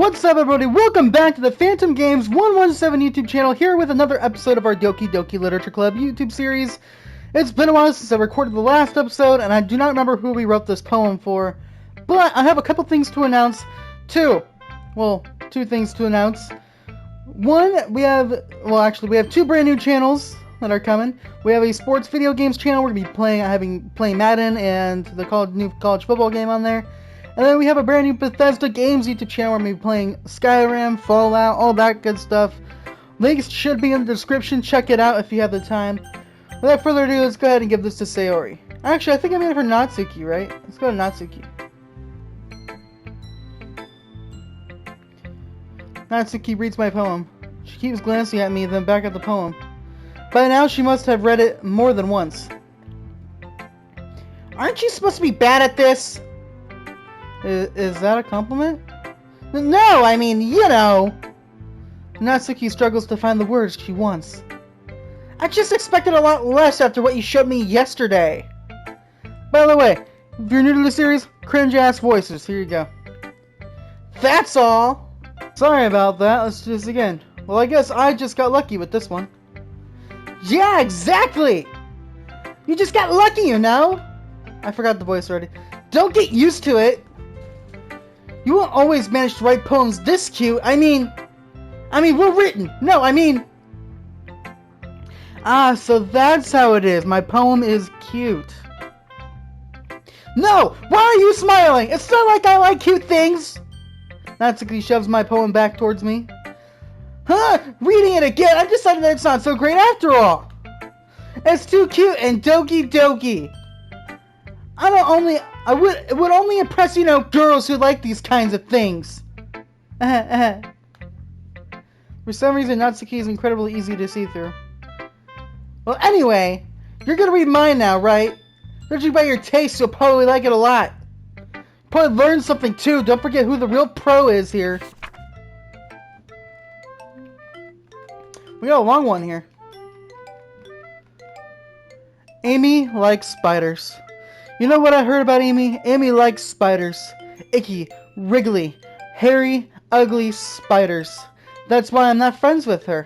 What's up, everybody? Welcome back to the Phantom Games 117 YouTube channel, here with another episode of our Doki Doki Literature Club YouTube series. It's been a while since I recorded the last episode, and I do not remember who we wrote this poem for, but I have a couple things to announce. Two things to announce. One, we have two brand new channels that are coming. We have a sports video games channel. We're going to be playing Madden and the new college football game on there. And then we have a brand new Bethesda Games YouTube channel where we'll be playing Skyrim, Fallout, all that good stuff. Links should be in the description. Check it out if you have the time. Without further ado, let's go ahead and give this to Sayori. Actually, I think I made it for Natsuki, right? Let's go to Natsuki. Natsuki reads my poem. She keeps glancing at me, then back at the poem. By now, she must have read it more than once. Aren't you supposed to be bad at this? Is that a compliment? No, I mean, you know. Natsuki struggles to find the words she wants. I just expected a lot less after what you showed me yesterday. By the way, if you're new to the series, cringe-ass voices. Here you go. That's all. Sorry about that. Let's do this again. Well, I guess I just got lucky with this one. Yeah, exactly. You just got lucky, you know. I forgot the voice already. Don't get used to it. You won't always manage to write poems this cute. I mean, well written. No, I mean. So that's how it is. My poem is cute. No! Why are you smiling? It's not like I like cute things! Natsuki shoves my poem back towards me. Huh? Reading it again, I've decided that it's not so great after all. It's too cute and Doki Doki. It would only impress, girls who like these kinds of things. For some reason, Natsuki is incredibly easy to see through. Well, anyway, you're gonna read mine now, right? Judging by your taste, you'll probably like it a lot. Probably learn something too. Don't forget who the real pro is here. We got a long one here. Amy likes spiders. You know what I heard about Amy? Amy likes spiders. Icky, wriggly, hairy, ugly spiders. That's why I'm not friends with her.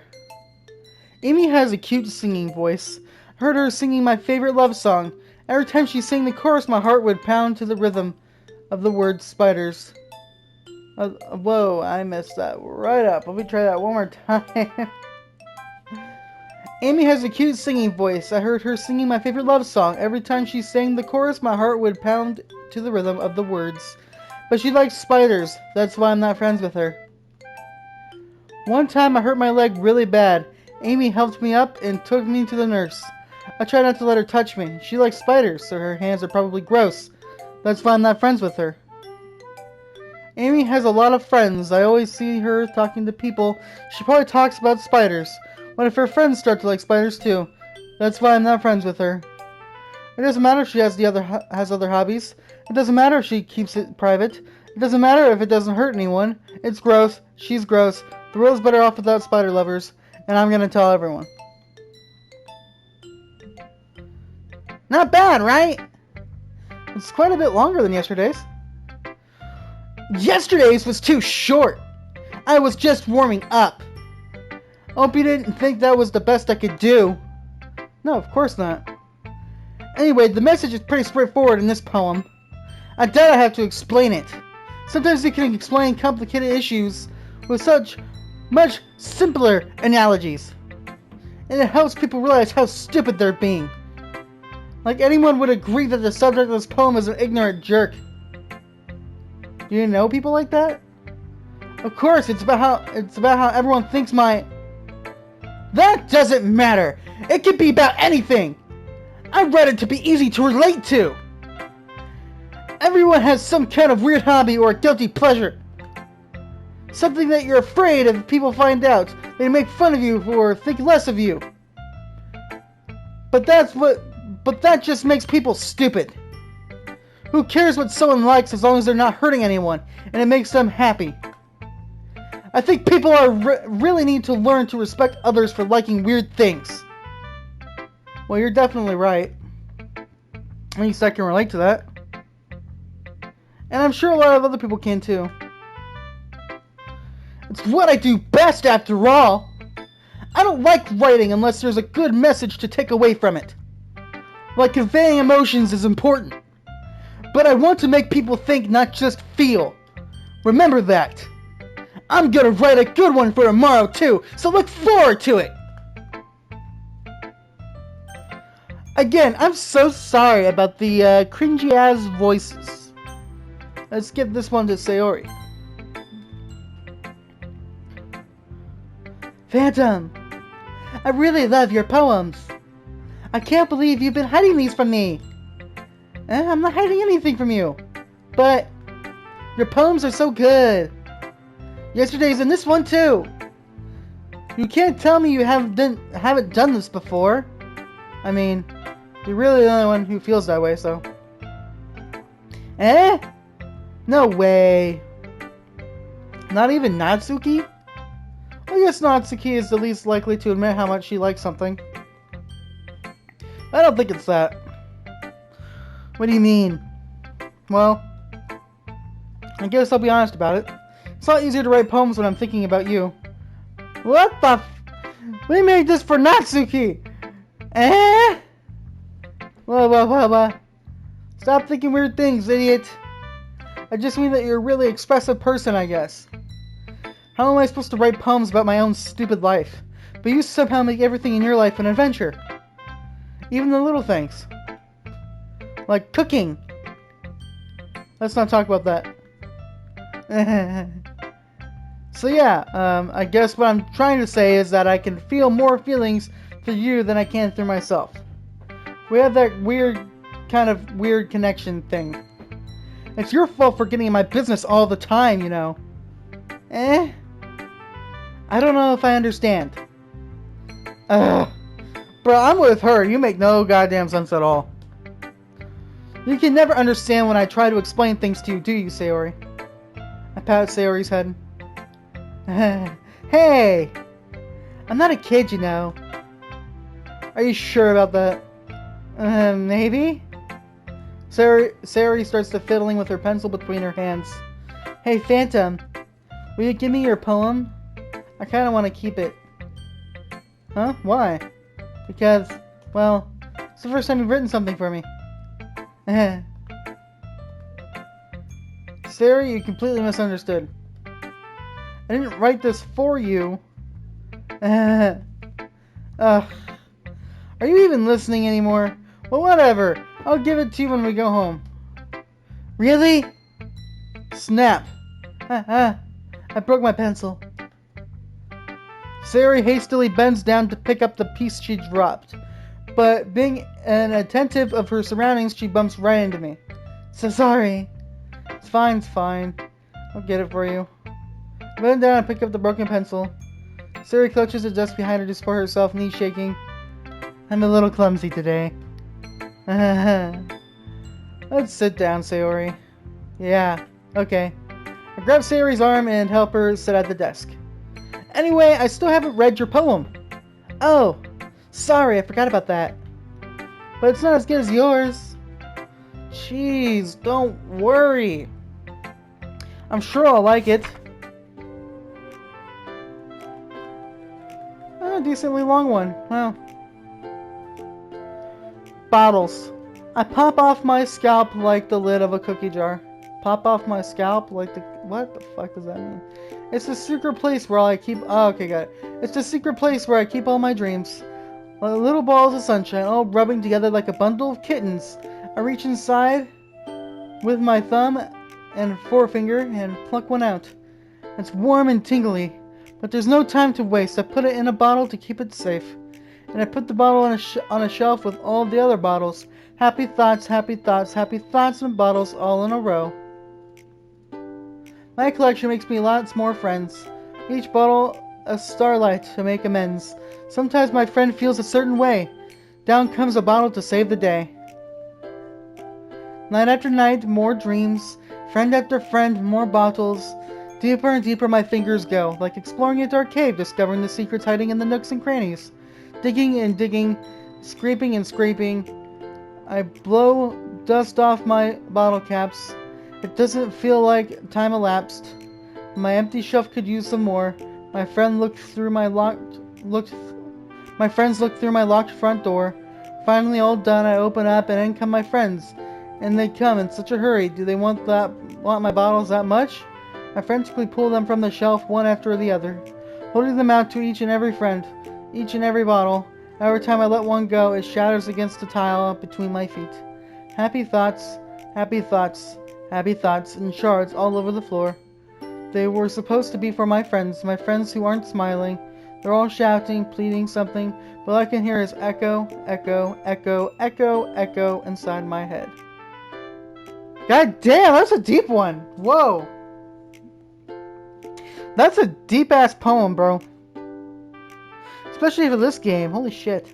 Amy has a cute singing voice. I heard her singing my favorite love song. Every time she sang the chorus, my heart would pound to the rhythm of the word spiders. Whoa, I messed that right up. Let me try that one more time. Amy has a cute singing voice. I heard her singing my favorite love song. Every time she sang the chorus, my heart would pound to the rhythm of the words. But she likes spiders. That's why I'm not friends with her. One time I hurt my leg really bad. Amy helped me up and took me to the nurse. I tried not to let her touch me. She likes spiders, so her hands are probably gross. That's why I'm not friends with her. Amy has a lot of friends. I always see her talking to people. She probably talks about spiders. What if her friends start to like spiders too? That's why I'm not friends with her. It doesn't matter if she has other hobbies. It doesn't matter if she keeps it private. It doesn't matter if it doesn't hurt anyone. It's gross. She's gross. The world's better off without spider lovers. And I'm gonna tell everyone. Not bad, right? It's quite a bit longer than yesterday's. Yesterday's was too short. I was just warming up. Hope you didn't think that was the best I could do. No, of course not. Anyway, the message is pretty straightforward in this poem. I doubt I have to explain it. Sometimes you can explain complicated issues with such much simpler analogies. And it helps people realize how stupid they're being. Like anyone would agree that the subject of this poem is an ignorant jerk. Do you know people like that? Of course, it's about how everyone thinks my... That doesn't matter. It could be about anything. I read it to be easy to relate to. Everyone has some kind of weird hobby or guilty pleasure. Something that you're afraid if people find out. They make fun of you or think less of you. But that just makes people stupid. Who cares what someone likes as long as they're not hurting anyone and it makes them happy? I think people really need to learn to respect others for liking weird things. Well, you're definitely right. At least I can relate to that. And I'm sure a lot of other people can too. It's what I do best after all. I don't like writing unless there's a good message to take away from it. Like conveying emotions is important. But I want to make people think, not just feel. Remember that. I'm gonna write a good one for tomorrow too, so look forward to it. Again, I'm so sorry about the cringy ass voices. Let's give this one to Sayori. Phantom, I really love your poems. I can't believe you've been hiding these from me. I'm not hiding anything from you. But your poems are so good. Yesterday's and this one too. You can't tell me you haven't done this before. I mean, you're really the only one who feels that way, so. Eh? No way. Not even Natsuki? I guess Natsuki is the least likely to admit how much she likes something. I don't think it's that. What do you mean? Well, I guess I'll be honest about it. It's a lot easier to write poems when I'm thinking about you. What the We made this for Natsuki! Eh? Well. Stop thinking weird things, idiot. I just mean that you're a really expressive person, I guess. How am I supposed to write poems about my own stupid life? But you somehow make everything in your life an adventure. Even the little things. Like cooking. Let's not talk about that. So yeah, I guess what I'm trying to say is that I can feel more feelings for you than I can through myself. We have that kind of weird connection thing. It's your fault for getting in my business all the time, you know. I don't know if I understand. Bro, I'm with her. You make no goddamn sense at all. You can never understand when I try to explain things to you, do you, Sayori? I pat Sayori's head. Hey! I'm not a kid, you know. Are you sure about that? Maybe? Sayori starts to fiddling with her pencil between her hands. Hey, Phantom. Will you give me your poem? I kind of want to keep it. Huh? Why? Because, well, it's the first time you've written something for me. Sayori, you completely misunderstood. I didn't write this for you. Are you even listening anymore? Well, whatever. I'll give it to you when we go home. Really? Snap. I broke my pencil. Sayori hastily bends down to pick up the piece she dropped. But being an attentive of her surroundings, she bumps right into me. So sorry. It's fine. I'll get it for you. I bend down and pick up the broken pencil. Sayori clutches the desk behind her to support herself, knees shaking. I'm a little clumsy today. Let's sit down, Sayori. Yeah, okay. I grab Sayori's arm and help her sit at the desk. Anyway, I still haven't read your poem. Oh, sorry, I forgot about that. But it's not as good as yours. Jeez, don't worry. I'm sure I'll like it. A decently long one. Well. Bottles. I pop off my scalp like the lid of a cookie jar. Pop off my scalp like the... What the fuck does that mean? It's the secret place where I keep... Oh, okay, got it. It's the secret place where I keep all my dreams. Like little balls of sunshine, all rubbing together like a bundle of kittens. I reach inside with my thumb and forefinger and pluck one out. It's warm and tingly, but there's no time to waste. I put it in a bottle to keep it safe. And I put the bottle on a shelf with all the other bottles. Happy thoughts, and bottles all in a row. My collection makes me lots more friends. Each bottle a starlight to make amends. Sometimes my friend feels a certain way. Down comes a bottle to save the day. Night after night, more dreams. Friend after friend, more bottles. Deeper and deeper my fingers go, like exploring a dark cave, discovering the secrets hiding in the nooks and crannies. Digging and digging, scraping and scraping. I blow dust off my bottle caps. It doesn't feel like time elapsed. My empty shelf could use some more. My friend looked through my My friends looked through my locked front door. Finally, all done, I open up, and in come my friends. And they come in such a hurry. Do they want my bottles that much? I frantically pull them from the shelf, one after the other, holding them out to each and every friend, each and every bottle. Every time I let one go, it shatters against the tile between my feet. Happy thoughts, happy thoughts, happy thoughts, and shards all over the floor. They were supposed to be for my friends who aren't smiling. They're all shouting, pleading something, but all I can hear is echo, echo, echo, echo, echo inside my head. God damn, that's a deep one. Whoa. That's a deep-ass poem, bro. Especially for this game. Holy shit.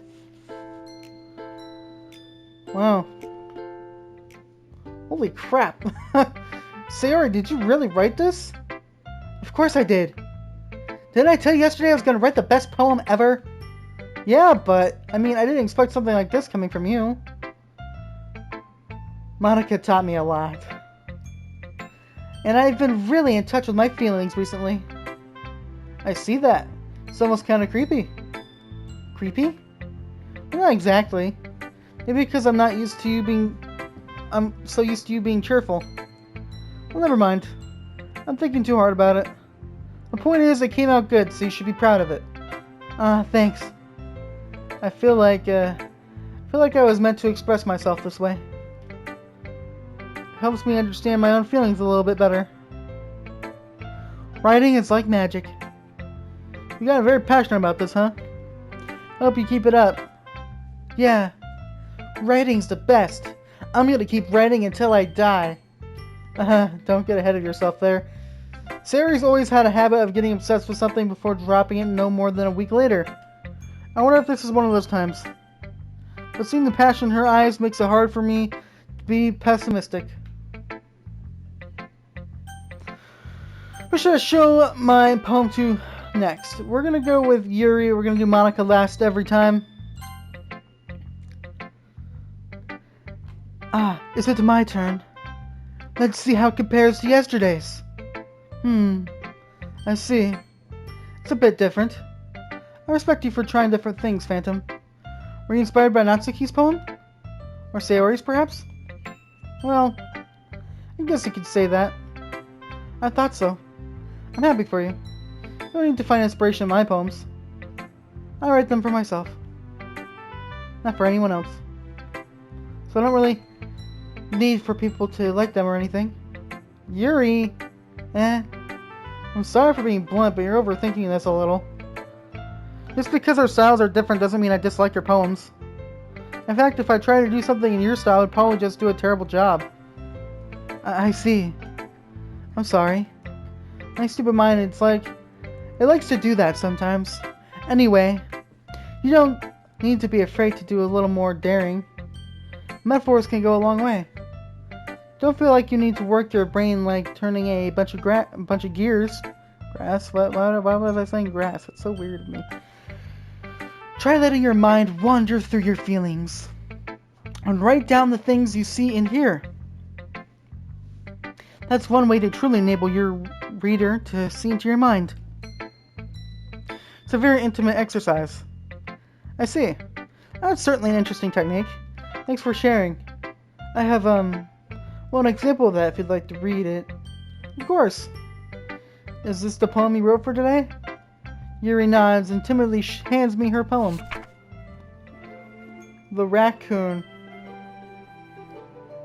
Wow. Holy crap. Sayori, did you really write this? Of course I did. Didn't I tell you yesterday I was going to write the best poem ever? Yeah, but, I mean, I didn't expect something like this coming from you. Monica taught me a lot. And I've been really in touch with my feelings recently. I see that. It's almost kind of creepy. Creepy? Not exactly. Maybe because I'm so used to you being cheerful. Well, never mind. I'm thinking too hard about it. The point is, it came out good, so you should be proud of it. Thanks. I feel like I was meant to express myself this way. It helps me understand my own feelings a little bit better. Writing is like magic. You got very passionate about this, huh? I hope you keep it up. Yeah. Writing's the best. I'm gonna keep writing until I die. Don't get ahead of yourself there. Sayori's always had a habit of getting obsessed with something before dropping it no more than a week later. I wonder if this is one of those times. But seeing the passion in her eyes makes it hard for me to be pessimistic. Who should I show my poem to next? We're gonna go with Yuri. We're gonna do Monica last every time. Is it my turn? Let's see how it compares to yesterday's. I see. It's a bit different. I respect you for trying different things, Phantom. Were you inspired by Natsuki's poem? Or Sayori's, perhaps? Well, I guess you could say that. I thought so. I'm happy for you. You don't need to find inspiration in my poems. I write them for myself. Not for anyone else. So I don't really need for people to like them or anything. Yuri! I'm sorry for being blunt, but you're overthinking this a little. Just because our styles are different doesn't mean I dislike your poems. In fact, if I try to do something in your style, I'd probably just do a terrible job. I see. I'm sorry. My stupid mind, it likes to do that sometimes. Anyway, you don't need to be afraid to do a little more daring. Metaphors can go a long way. Don't feel like you need to work your brain like turning a bunch of gears. Grass? Why was I saying grass? It's so weird to me. Try letting your mind wander through your feelings. And write down the things you see and hear. That's one way to truly enable your reader to see into your mind. It's a very intimate exercise. I see. That's certainly an interesting technique. Thanks for sharing. I have, an example of that if you'd like to read it. Of course. Is this the poem you wrote for today? Yuri nods and timidly hands me her poem. The Raccoon.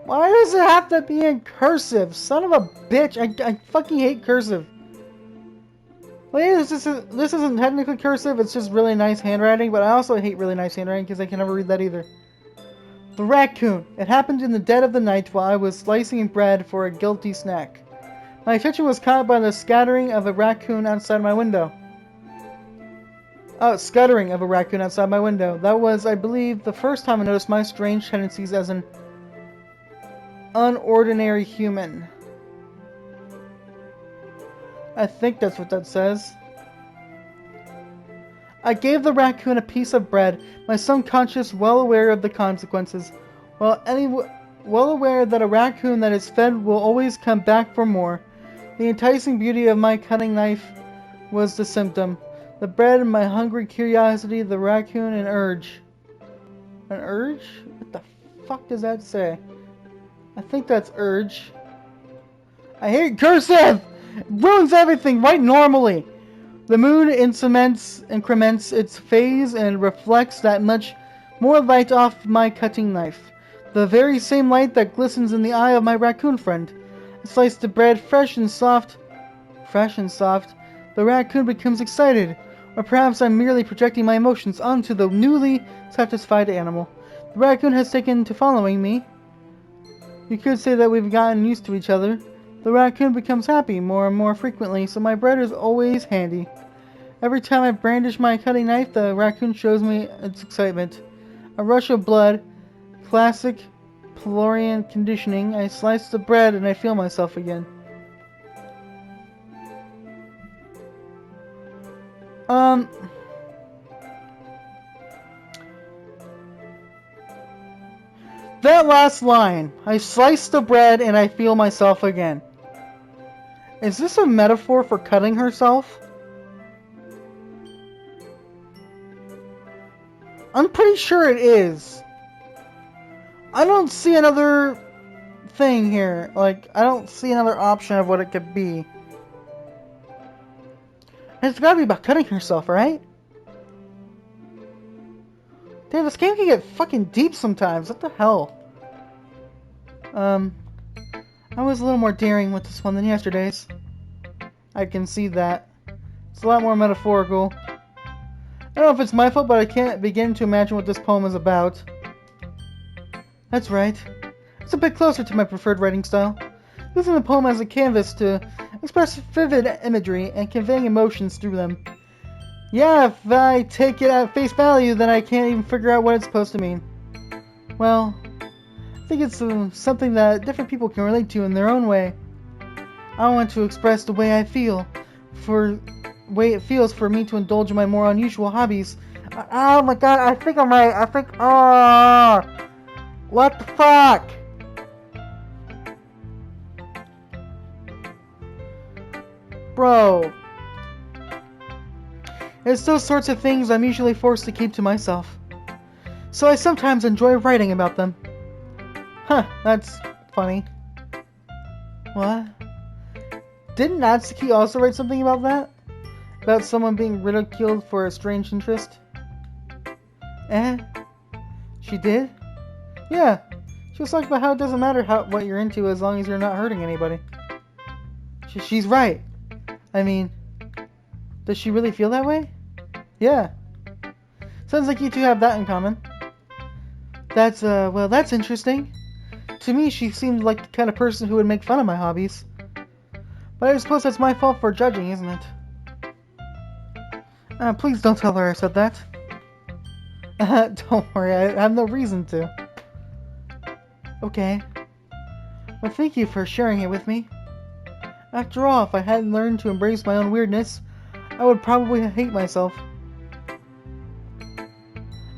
Why does it have to be in cursive? Son of a bitch. I fucking hate cursive. Well, yeah, this isn't technically cursive, it's just really nice handwriting, but I also hate really nice handwriting because I can never read that either. The Raccoon. It happened in the dead of the night while I was slicing bread for a guilty snack. My attention was caught by the scattering of a raccoon outside my window. Scuttering of a raccoon outside my window. That was, I believe, the first time I noticed my strange tendencies as an unordinary human. I think that's what that says. I gave the raccoon a piece of bread, my subconscious well aware of the consequences, well aware that a raccoon that is fed will always come back for more. The enticing beauty of my cutting knife was the symptom. The bread, my hungry curiosity, the raccoon, an urge. An urge? What the fuck does that say? I think that's urge. I hate cursive! It ruins everything right normally! The moon increments its phase and reflects that much more light off my cutting knife. The very same light that glistens in the eye of my raccoon friend. I slice the bread fresh and soft. The raccoon becomes excited. Or perhaps I'm merely projecting my emotions onto the newly satisfied animal. The raccoon has taken to following me. You could say that we've gotten used to each other. The raccoon becomes happy more and more frequently, so my bread is always handy. Every time I brandish my cutting knife, the raccoon shows me its excitement. A rush of blood, classic Pelorian conditioning. I slice the bread and I feel myself again. That last line, I slice the bread and I feel myself again. Is this a metaphor for cutting herself? I'm pretty sure it is. I don't see another thing here. Like, I don't see another option of what it could be. It's gotta be about cutting herself, right? Damn, this game can get fucking deep sometimes. What the hell? I was a little more daring with this one than yesterday's. I can see that. It's a lot more metaphorical. I don't know if it's my fault, but I can't begin to imagine what this poem is about. That's right. It's a bit closer to my preferred writing style. Using the poem as a canvas to express vivid imagery and conveying emotions through them. Yeah, if I take it at face value, then I can't even figure out what it's supposed to mean. Well, I think it's something that different people can relate to in their own way. I want to express the way I feel, for the way it feels for me to indulge in my more unusual hobbies. Oh my god, I think I'm right. What the fuck? Bro. It's those sorts of things I'm usually forced to keep to myself. So I sometimes enjoy writing about them. Huh, that's funny. What? Didn't Natsuki also write something about that? About someone being ridiculed for a strange interest? She did? Yeah. She was talking about how it doesn't matter what you're into as long as you're not hurting anybody. She's right. I mean, does she really feel that way? Yeah. Sounds like you two have that in common. Well, that's interesting. To me, she seemed like the kind of person who would make fun of my hobbies. But I suppose that's my fault for judging, isn't it? Please don't tell her I said that. Don't worry, I have no reason to. Okay. Well, thank you for sharing it with me. After all, if I hadn't learned to embrace my own weirdness, I would probably hate myself.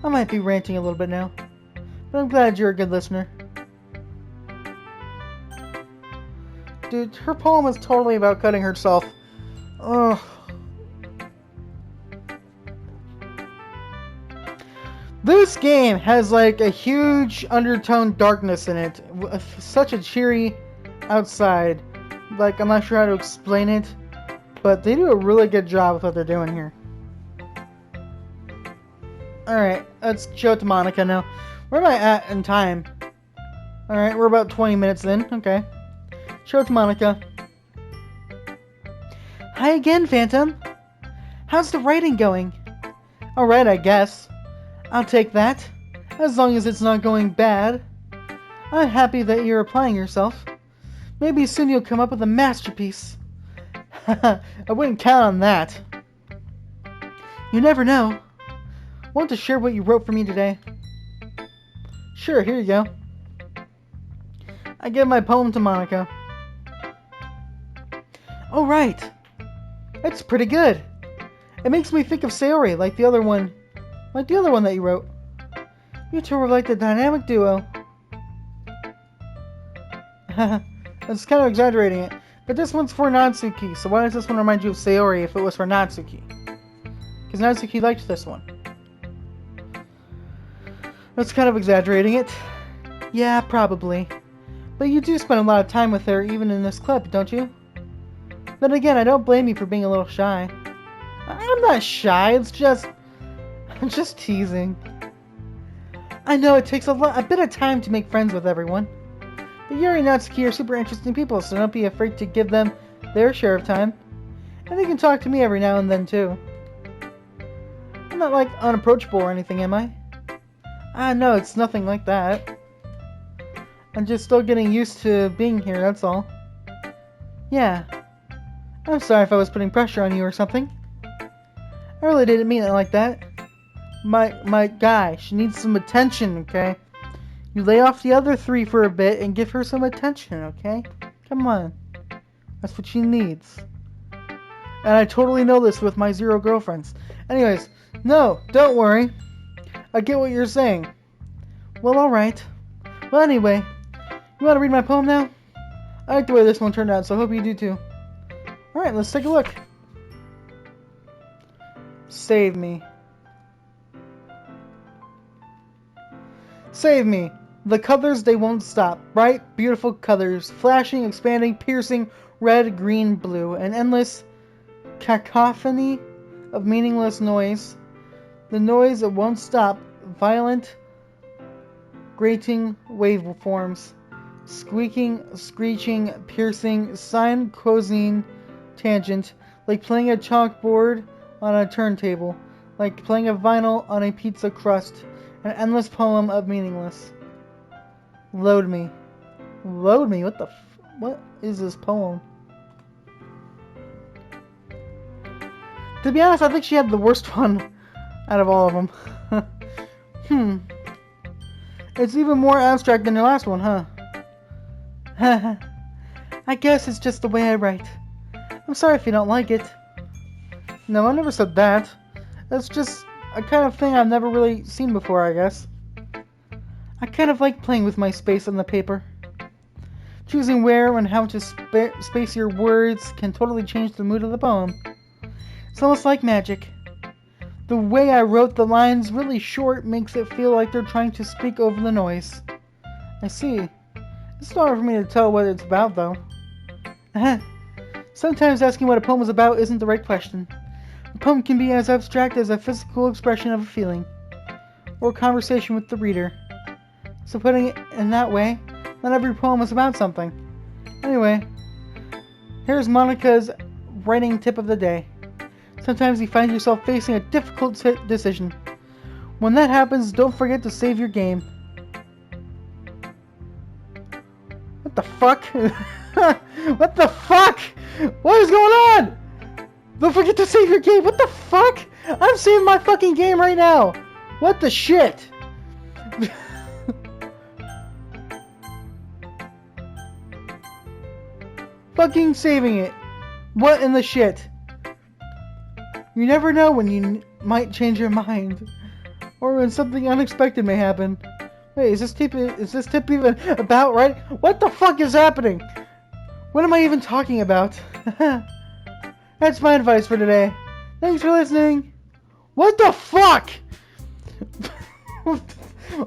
I might be ranting a little bit now, but I'm glad you're a good listener. Dude, her poem is totally about cutting herself. Ugh. This game has like a huge undertone darkness in it. Such a cheery outside. Like, I'm not sure how to explain it, but they do a really good job with what they're doing here. Alright, let's show it to Monica now. Where am I at in time? Alright, we're about 20 minutes in. Okay. Show it to Monica. Hi again, Phantom. How's the writing going? Alright, I guess. I'll take that. As long as it's not going bad. I'm happy that you're applying yourself. Maybe soon you'll come up with a masterpiece. I wouldn't count on that. You never know. Want to share what you wrote for me today? Sure, here you go. I give my poem to Monica. Oh, right. It's pretty good. It makes me think of Sayori, like the other one that you wrote. You two were like the dynamic duo. That's kind of exaggerating it. But this one's for Natsuki, so why does this one remind you of Sayori if it was for Natsuki? Because Natsuki liked this one. That's kind of exaggerating it. Yeah, probably. But you do spend a lot of time with her even in this clip, don't you? Then again, I don't blame you for being a little shy. I'm not shy, it's just... I'm just teasing. I know it takes a bit of time to make friends with everyone. But Yuri and Natsuki are super interesting people, so don't be afraid to give them their share of time. And they can talk to me every now and then, too. I'm not, like, unapproachable or anything, am I? No, it's nothing like that. I'm just still getting used to being here, that's all. Yeah. I'm sorry if I was putting pressure on you or something. I really didn't mean it like that. My guy, she needs some attention, okay? You lay off the other three for a bit and give her some attention, okay? Come on. That's what she needs. And I totally know this with my 0 girlfriends. Anyways, no, don't worry. I get what you're saying. Well, alright. Well, anyway, you want to read my poem now? I like the way this one turned out, so I hope you do too. Alright, let's take a look. Save me. Save me. The colors, they won't stop. Bright, beautiful colors. Flashing, expanding, piercing, red, green, blue. An endless cacophony of meaningless noise. The noise that won't stop. Violent, grating waveforms. Squeaking, screeching, piercing, sine, cosine, tangent. Like playing a chalkboard on a turntable. Like playing a vinyl on a pizza crust. An endless poem of meaningless. Load me. Load me? What is this poem? To be honest, I think she had the worst one out of all of them. It's even more abstract than the last one, huh? I guess it's just the way I write. I'm sorry if you don't like it. No, I never said that. That's just a kind of thing I've never really seen before, I guess. I kind of like playing with my space on the paper. Choosing where and how to space your words can totally change the mood of the poem. It's almost like magic. The way I wrote the lines really short makes it feel like they're trying to speak over the noise. I see. It's hard for me to tell what it's about, though. Sometimes asking what a poem is about isn't the right question. A poem can be as abstract as a physical expression of a feeling, or a conversation with the reader. So putting it in that way, not every poem is about something. Anyway, here's Monica's writing tip of the day. Sometimes you find yourself facing a difficult decision. When that happens, don't forget to save your game. What the fuck? What the fuck? What is going on? Don't forget to save your game. What the fuck? I'm saving my fucking game right now. What the shit? Fucking saving it. What in the shit? You never know when you might change your mind. Or when something unexpected may happen. Wait, is this tip even about right? What the fuck is happening? What am I even talking about? That's my advice for today. Thanks for listening. What the fuck?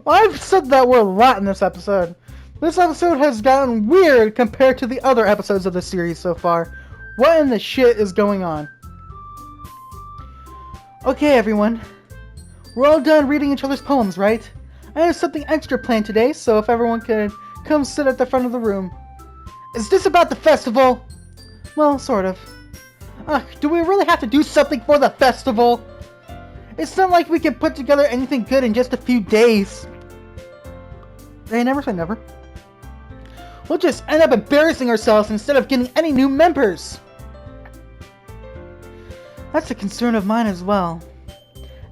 I've said that word a lot in this episode. This episode has gotten weird compared to the other episodes of the series so far. What in the shit is going on? Okay, everyone. We're all done reading each other's poems, right? I have something extra planned today, so if everyone could come sit at the front of the room. Is this about the festival? Well, sort of. Do we really have to do something for the festival? It's not like we can put together anything good in just a few days. They never say never. We'll just end up embarrassing ourselves instead of getting any new members. That's a concern of mine as well.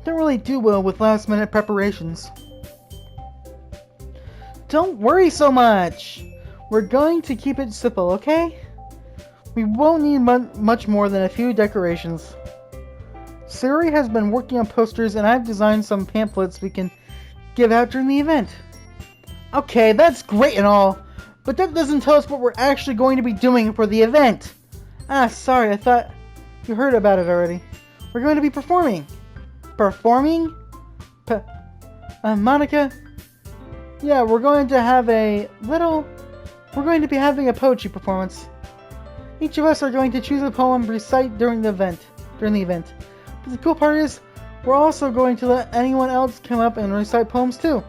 Don't really do well with last-minute preparations. Don't worry so much. We're going to keep it simple, okay? We won't need much more than a few decorations. Sayori has been working on posters and I've designed some pamphlets we can give out during the event. Okay, that's great and all, But that doesn't tell us what we're actually going to be doing for the event. Ah, sorry, I thought you heard about it already. We're going to be performing. Performing? Monica? Yeah, we're going to be having a poetry performance. Each of us are going to choose a poem to recite during the event. But the cool part is, we're also going to let anyone else come up and recite poems too.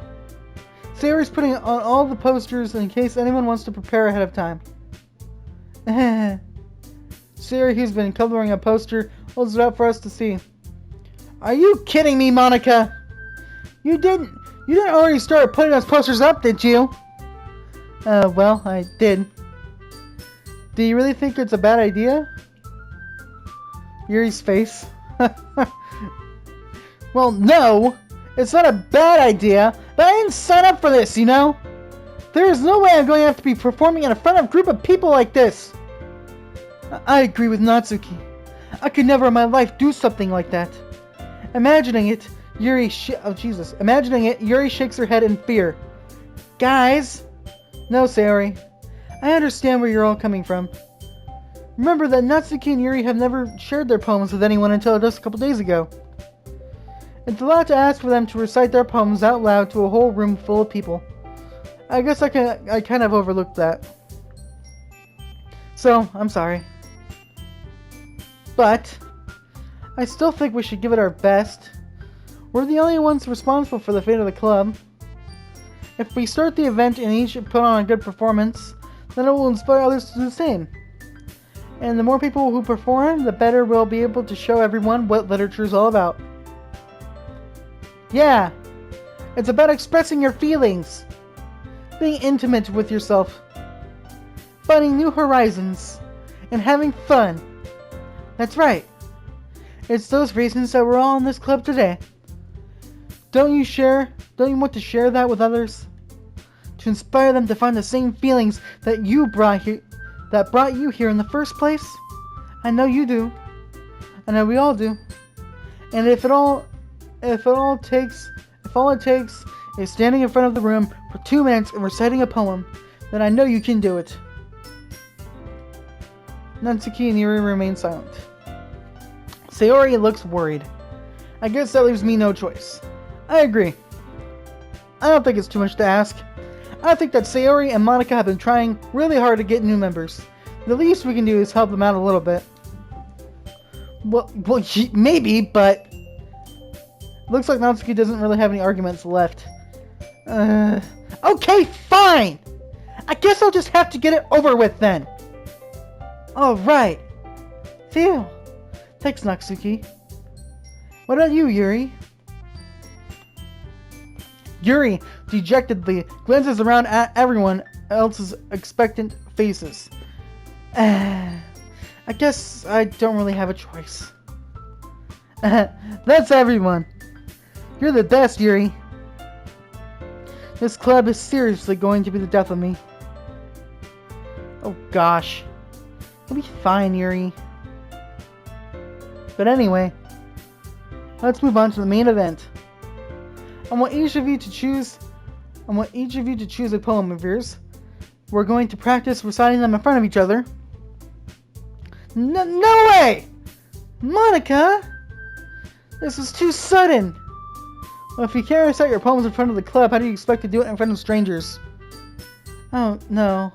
Sayori's putting on all the posters in case anyone wants to prepare ahead of time. Sayori, who's been coloring a poster, holds it up for us to see. Are you kidding me, Monica? You didn't already start putting those posters up, did you? Well, I did. Do you really think it's a bad idea? Yuri's face. Well, no! It's not a bad idea, but I didn't sign up for this, you know? There is no way I'm going to have to be performing in front of a group of people like this. I agree with Natsuki. I could never in my life do something like that. Imagining it, Yuri shakes her head in fear. Guys! No, Sayori. I understand where you're all coming from. Remember that Natsuki and Yuri have never shared their poems with anyone until just a couple days ago. It's a lot to ask for them to recite their poems out loud to a whole room full of people. I guess I kind of overlooked that. So, I'm sorry. But I still think we should give it our best. We're the only ones responsible for the fate of the club. If we start the event and each put on a good performance, then it will inspire others to do the same. And the more people who perform, the better we'll be able to show everyone what literature is all about. Yeah, it's about expressing your feelings, being intimate with yourself, finding new horizons, and having fun. That's right. It's those reasons that we're all in this club today. Don't you want to share that with others? To inspire them to find the same feelings that brought you here in the first place? I know you do. I know we all do. And if all it takes is standing in front of the room for 2 minutes and reciting a poem, then I know you can do it. Natsuki and Yuri remain silent. Sayori looks worried. I guess that leaves me no choice. I agree. I don't think it's too much to ask. I think that Sayori and Monica have been trying really hard to get new members. The least we can do is help them out a little bit. Well, maybe, but looks like Natsuki doesn't really have any arguments left. Okay, fine! I guess I'll just have to get it over with then. Alright. Phew. Thanks, Natsuki. What about you, Yuri? Yuri dejectedly glances around at everyone else's expectant faces. I guess I don't really have a choice. That's everyone. You're the best, Yuri. This club is seriously going to be the death of me. Oh gosh. It'll be fine, Yuri. But anyway, let's move on to the main event. I want each of you to choose a poem of yours. We're going to practice reciting them in front of each other. No way! Monica! This is too sudden! Well, if you can't recite your poems in front of the club, how do you expect to do it in front of strangers? Oh, no.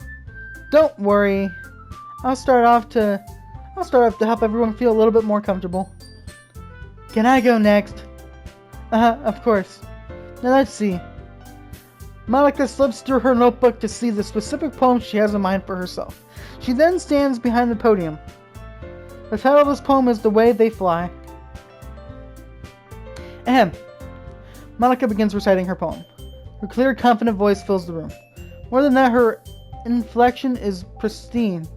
Don't worry. I'll start off to help everyone feel a little bit more comfortable. Can I go next? Of course. Now let's see. Monica slips through her notebook to see the specific poem she has in mind for herself. She then stands behind the podium. The title of this poem is The Way They Fly. Ahem. Monica begins reciting her poem. Her clear, confident voice fills the room. More than that, her inflection is pristine.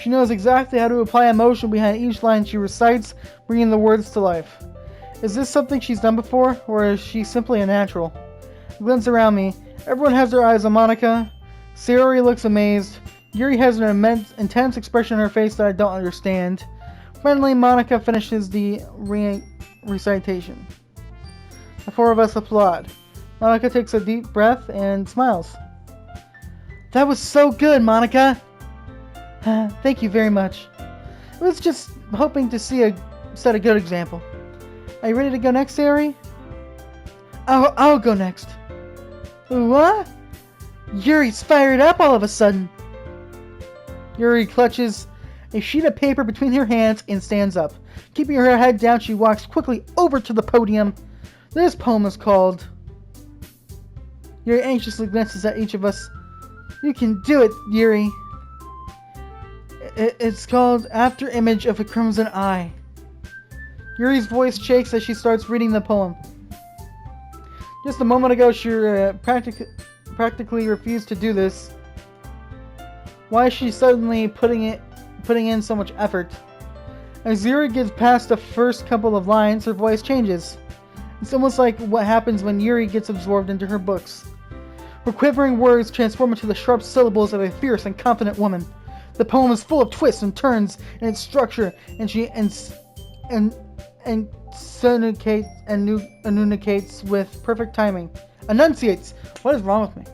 She knows exactly how to apply emotion behind each line she recites, bringing the words to life. Is this something she's done before, or is she simply a natural? I glance around me. Everyone has their eyes on Monica. Sayori looks amazed. Yuri has an intense expression on her face that I don't understand. Finally, Monica finishes the recitation. The 4 of us applaud. Monica takes a deep breath and smiles. That was so good, Monica! Thank you very much. I was just hoping to set a good example. Are you ready to go next, Yuri? I'll go next. What? Yuri's fired up all of a sudden. Yuri clutches a sheet of paper between her hands and stands up. Keeping her head down, she walks quickly over to the podium. This poem is called... Yuri anxiously glances at each of us. You can do it, Yuri. It's called After Image of a Crimson Eye. Yuri's voice shakes as she starts reading the poem. Just a moment ago, she practically refused to do this. Why is she suddenly putting in so much effort? As Yuri gets past the first couple of lines, her voice changes. It's almost like what happens when Yuri gets absorbed into her books. Her quivering words transform into the sharp syllables of a fierce and confident woman. The poem is full of twists and turns in its structure, and she enunciates with perfect timing. Enunciates! What is wrong with me?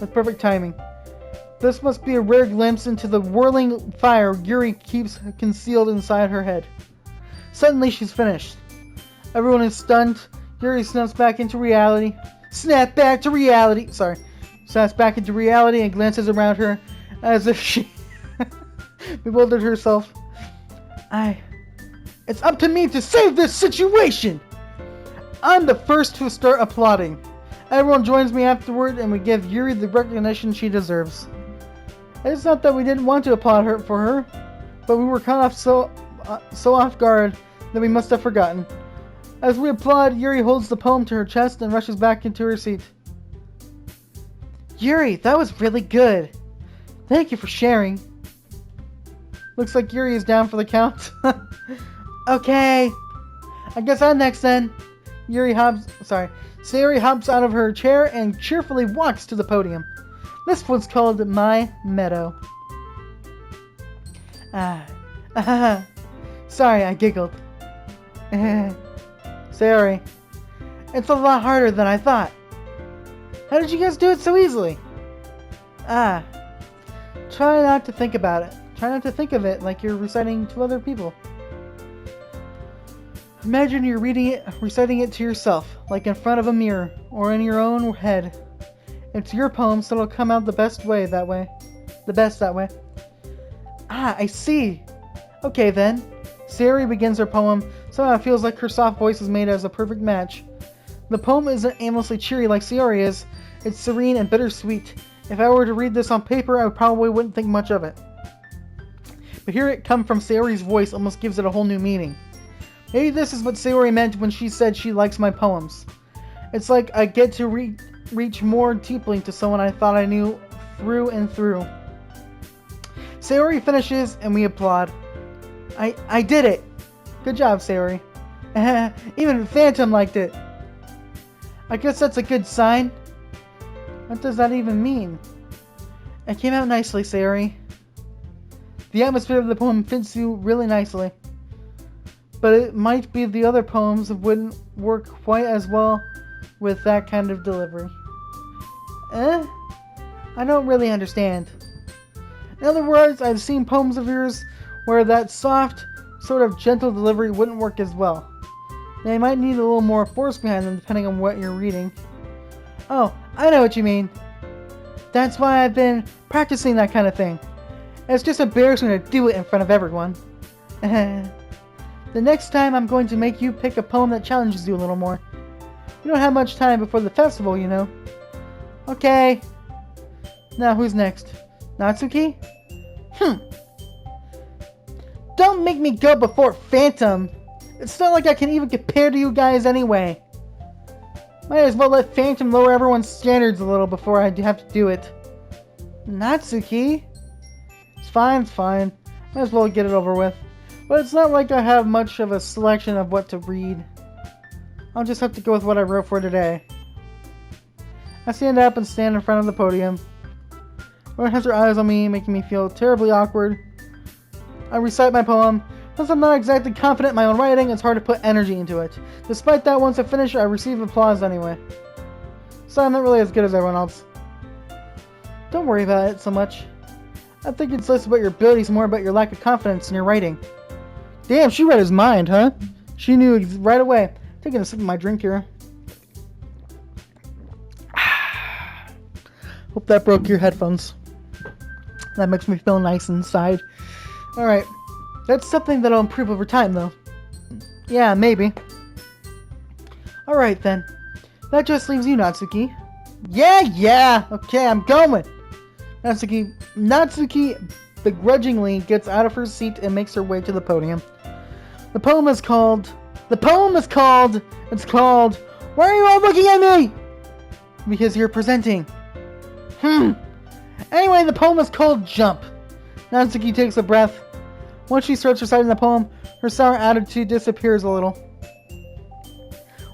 With perfect timing. This must be a rare glimpse into the whirling fire Yuri keeps concealed inside her head. Suddenly she's finished. Everyone is stunned. Yuri snaps back into reality. Snaps back into reality and glances around her as if she bewildered herself. It's up to me to save this situation! I'm the first to start applauding. Everyone joins me afterward and we give Yuri the recognition she deserves. It's not that we didn't want to applaud for her, but we were caught off so off guard that we must have forgotten. As we applaud, Yuri holds the poem to her chest and rushes back into her seat. Yuri, that was really good. Thank you for sharing. Looks like Yuri is down for the count. Okay. I guess I'm next then. Sayori hops out of her chair and cheerfully walks to the podium. This one's called My Meadow. Sorry, I giggled. Sayori, it's a lot harder than I thought. How did you guys do it so easily? Try not to think about it. Try not to think of it like you're reciting to other people. Imagine you're reciting it to yourself, like in front of a mirror, or in your own head. It's your poem, so it'll come out the best that way. I see. Okay then. Sayori begins her poem. Somehow it feels like her soft voice is made as a perfect match. The poem isn't aimlessly cheery like Sayori is. It's serene and bittersweet. If I were to read this on paper, I probably wouldn't think much of it. But hear it come from Sayori's voice almost gives it a whole new meaning. Maybe this is what Sayori meant when she said she likes my poems. It's like I get to reach more deeply into someone I thought I knew through and through. Sayori finishes and we applaud. I did it! Good job, Sayori. Even Phantom liked it. I guess that's a good sign. What does that even mean? It came out nicely, Sayori. The atmosphere of the poem fits you really nicely. But it might be the other poems wouldn't work quite as well with that kind of delivery. I don't really understand. In other words, I've seen poems of yours where that soft, sort of gentle delivery wouldn't work as well. They might need a little more force behind them depending on what you're reading. Oh, I know what you mean. That's why I've been practicing that kind of thing. It's just embarrassing to do it in front of everyone. The next time I'm going to make you pick a poem that challenges you a little more. We don't have much time before the festival, you know. Okay. Now who's next? Natsuki? Don't make me go before Phantom. It's not like I can even compare to you guys anyway. Might as well let Phantom lower everyone's standards a little before I have to do it. Natsuki? It's fine. Might as well get it over with. But it's not like I have much of a selection of what to read. I'll just have to go with what I wrote for today. I stand up and stand in front of the podium. Everyone has their eyes on me, making me feel terribly awkward. I recite my poem. Since I'm not exactly confident in my own writing, it's hard to put energy into it. Despite that, once I finish, I receive applause anyway. So I'm not really as good as everyone else. Don't worry about it so much. I think it's less about your abilities, more about your lack of confidence in your writing. Damn, she read his mind, huh? She knew right away. Taking a sip of my drink here. Hope that broke your headphones. That makes me feel nice inside. Alright. That's something that'll improve over time, though. Yeah, maybe. Alright, then. That just leaves you, Natsuki. Yeah! Okay, I'm going! Natsuki begrudgingly gets out of her seat and makes her way to the podium. The poem is called... It's called... Why are you all looking at me? Because you're presenting. Anyway, the poem is called Jump. Natsuki takes a breath. Once she starts reciting the poem, her sour attitude disappears a little.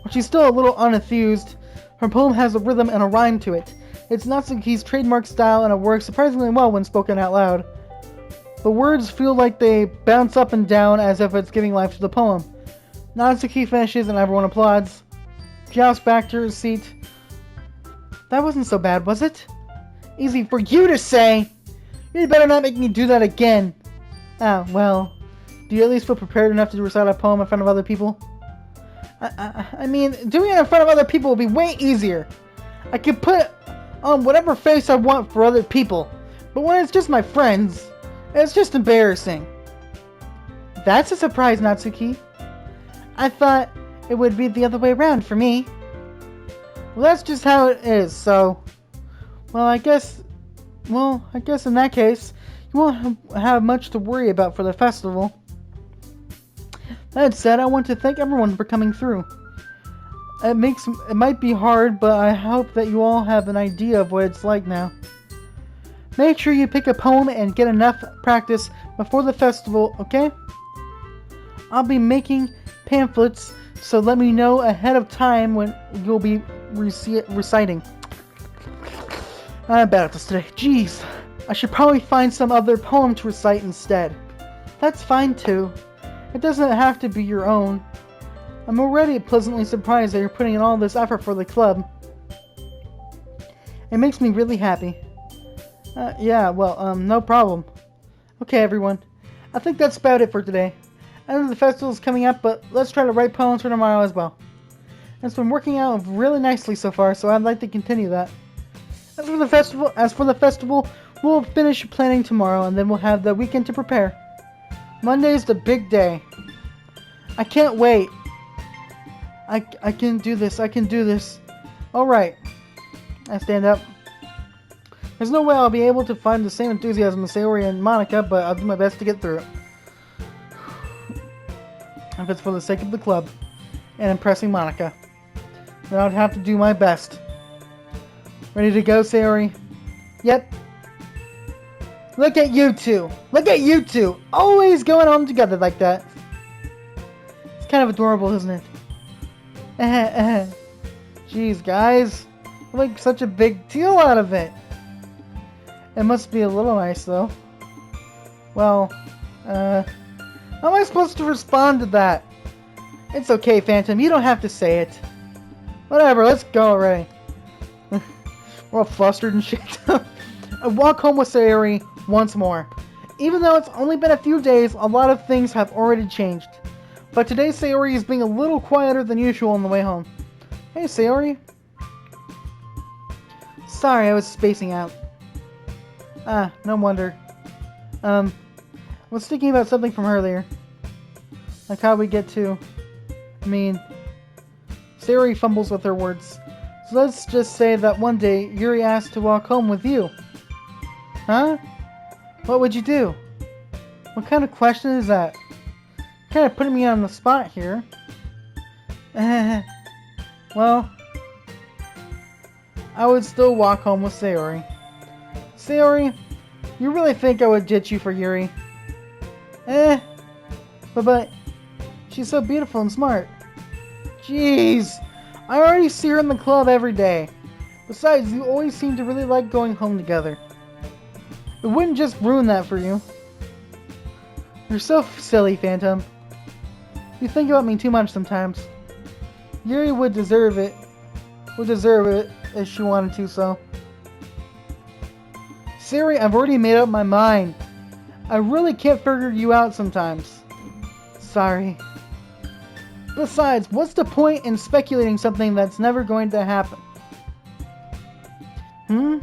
While she's still a little unenthused, her poem has a rhythm and a rhyme to it. It's Natsuki's trademark style and it works surprisingly well when spoken out loud. The words feel like they bounce up and down as if it's giving life to the poem. Natsuki finishes and everyone applauds. She hops back to her seat. That wasn't so bad, was it? Easy for you to say! You'd better not make me do that again. Ah, well, do you at least feel prepared enough to recite a poem in front of other people? I mean, doing it in front of other people will be way easier. I can put on whatever face I want for other people, but when it's just my friends, it's just embarrassing. That's a surprise, Natsuki. I thought it would be the other way around for me. Well, that's just how it is, so... Well, I guess in that case, you won't have much to worry about for the festival. That said, I want to thank everyone for coming through. It might be hard, but I hope that you all have an idea of what it's like now. Make sure you pick a poem and get enough practice before the festival, okay? I'll be making pamphlets, so let me know ahead of time when you'll be reciting. I'm bad at this today. Jeez, I should probably find some other poem to recite instead. That's fine too. It doesn't have to be your own. I'm already pleasantly surprised that you're putting in all this effort for the club. It makes me really happy. Yeah, well, no problem. Okay, everyone. I think that's about it for today. I know the festival's coming up, but let's try to write poems for tomorrow as well. It's been working out really nicely so far, so I'd like to continue that. As for the festival, we'll finish planning tomorrow, and then we'll have the weekend to prepare. Monday's the big day. I can't wait. I can do this. Alright. I stand up. There's no way I'll be able to find the same enthusiasm as Sayori and Monica, but I'll do my best to get through it. If it's for the sake of the club and impressing Monica, then I'd have to do my best. Ready to go, Sayori? Yep. Look at you two. Always going home together like that. It's kind of adorable, isn't it? Jeez, guys. I make such a big deal out of it. It must be a little nice, though. Well, how am I supposed to respond to that? It's okay, Phantom. You don't have to say it. Whatever, let's go already. We're all flustered and shit. I walk home with Sayori once more. Even though it's only been a few days, a lot of things have already changed. But today Sayori is being a little quieter than usual on the way home. Hey, Sayori. Sorry, I was spacing out. Ah, no wonder. I was thinking about something from earlier. Like how we get to... Sayori fumbles with her words. So let's just say that one day, Yuri asked to walk home with you. Huh? What would you do? What kind of question is that? Kind of putting me on the spot here. Well, I would still walk home with Sayori. Sayori, you really think I would ditch you for Yuri? But she's so beautiful and smart. Jeez, I already see her in the club every day. Besides, you always seem to really like going home together. It wouldn't just ruin that for you. You're so silly, Phantom. You think about me too much sometimes. Yuri would deserve it. If she wanted to, so. Sayori, I've already made up my mind. I really can't figure you out sometimes. Sorry. Besides, what's the point in speculating something that's never going to happen? The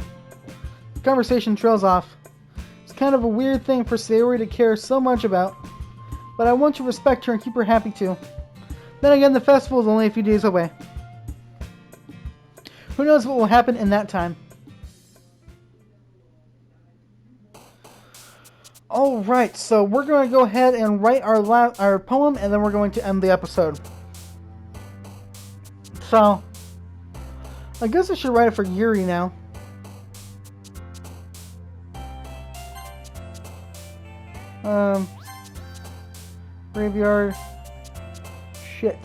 conversation trails off. It's kind of a weird thing for Sayori to care so much about, but I want to respect her and keep her happy too. Then again, the festival is only a few days away. Who knows what will happen in that time? Alright, so we're going to go ahead and write our poem, and then we're going to end the episode. So, I guess I should write it for Yuri now. Graveyard. Shit.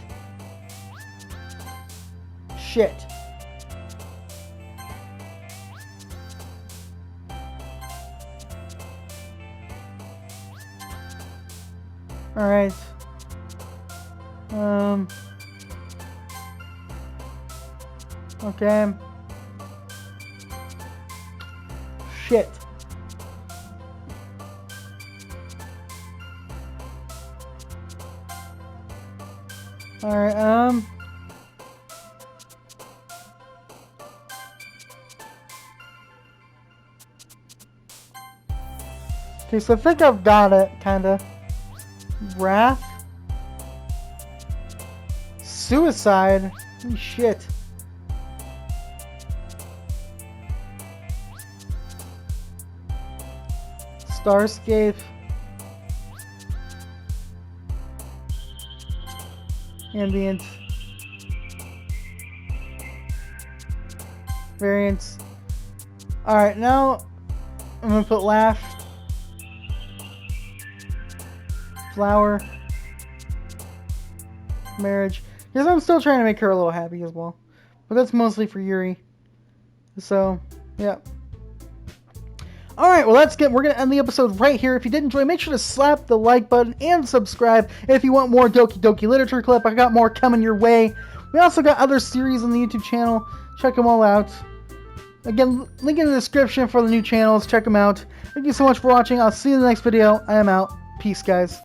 Alright. Okay. Shit. Alright, okay, so I think I've got it, kinda. Wrath. Suicide. Holy shit. Starscape. Ambient. Variance. Alright, now I'm gonna put laugh. Flower. Marriage. Because I'm still trying to make her a little happy as well. But that's mostly for Yuri. So, yeah. Alright, well we're going to end the episode right here. If you did enjoy, make sure to slap the like button and subscribe. If you want more Doki Doki literature clip, I got more coming your way. We also got other series on the YouTube channel. Check them all out. Again, link in the description for the new channels. Check them out. Thank you so much for watching. I'll see you in the next video. I am out. Peace, guys.